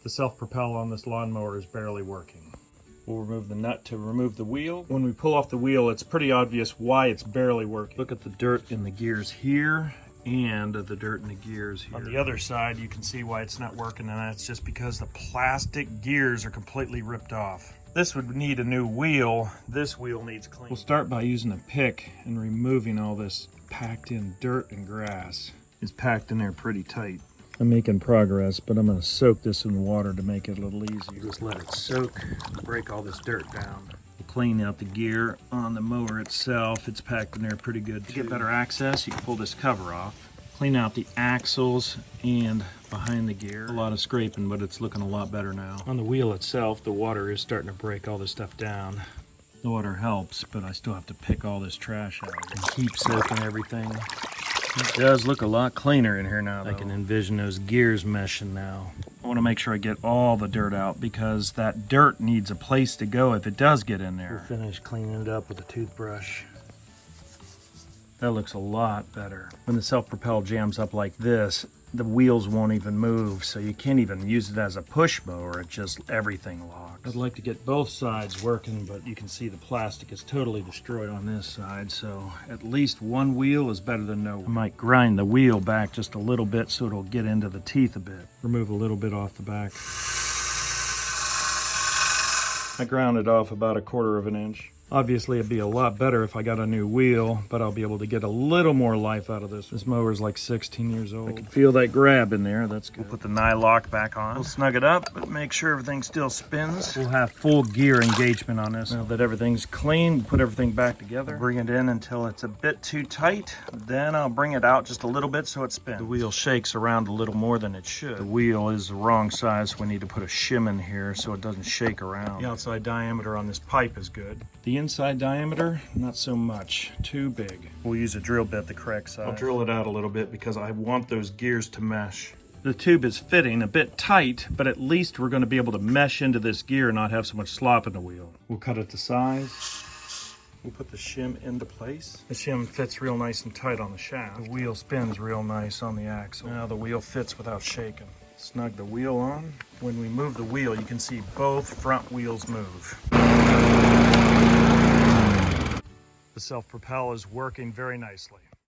The self-propel on this lawnmower is barely working. We'll remove the nut to remove the wheel. When we pull off the wheel, it's pretty obvious why it's barely working. Look at the dirt in the gears here and the dirt in the gears here. On the other side, you can see why it's not working, and that's just because the plastic gears are completely ripped off. This would need a new wheel. This wheel needs clean. We'll start by using a pick and removing all this packed in dirt and grass. It's packed in there pretty tight. I'm making progress, but I'm going to soak this in water to make it a little easier. Just let it soak, break all this dirt down. We'll clean out the gear on the mower itself. It's packed in there pretty good. To get better access, you can pull this cover off. Clean out the axles and behind the gear. A lot of scraping, but it's looking a lot better now. On the wheel itself, the water is starting to break all this stuff down. The water helps, but I still have to pick all this trash out and keep soaking everything. It does look a lot cleaner in here now, though. I can envision those gears meshing now. I want to make sure I get all the dirt out because that dirt needs a place to go if it does get in there. We'll finish cleaning it up with a toothbrush. That looks a lot better. When the self-propel jams up like this, the wheels won't even move, so you can't even use it as a push mower. It just, everything locks. I'd like to get both sides working, but you can see the plastic is totally destroyed on this side, so at least one wheel is better than no. I might grind the wheel back just a little bit so it'll get into the teeth a bit. Remove a little bit off the back. I ground it off about 1/4 of an inch. Obviously, it'd be a lot better if I got a new wheel, but I'll be able to get a little more life out of this. This mower's like 16 years old. I can feel that grab in there. That's good. We'll put the nylock back on. We'll snug it up, but make sure everything still spins. We'll have full gear engagement on this. Now that everything's clean, we'll put everything back together. Bring it in until it's a bit too tight. Then I'll bring it out just a little bit so it spins. The wheel shakes around a little more than it should. The wheel is the wrong size, so we need to put a shim in here so it doesn't shake around. The outside diameter on this pipe is good. The inside diameter, not so much. Too big. We'll use a drill bit the correct size. I'll drill it out a little bit because I want those gears to mesh. The tube is fitting a bit tight, but at least we're going to be able to mesh into this gear and not have so much slop in the wheel. We'll cut it to size. We'll put the shim into place. The shim fits real nice and tight on the shaft. The wheel spins real nice on the axle. Now the wheel fits without shaking. Snug the wheel on. When we move the wheel, you can see both front wheels move. The self-propel is working very nicely.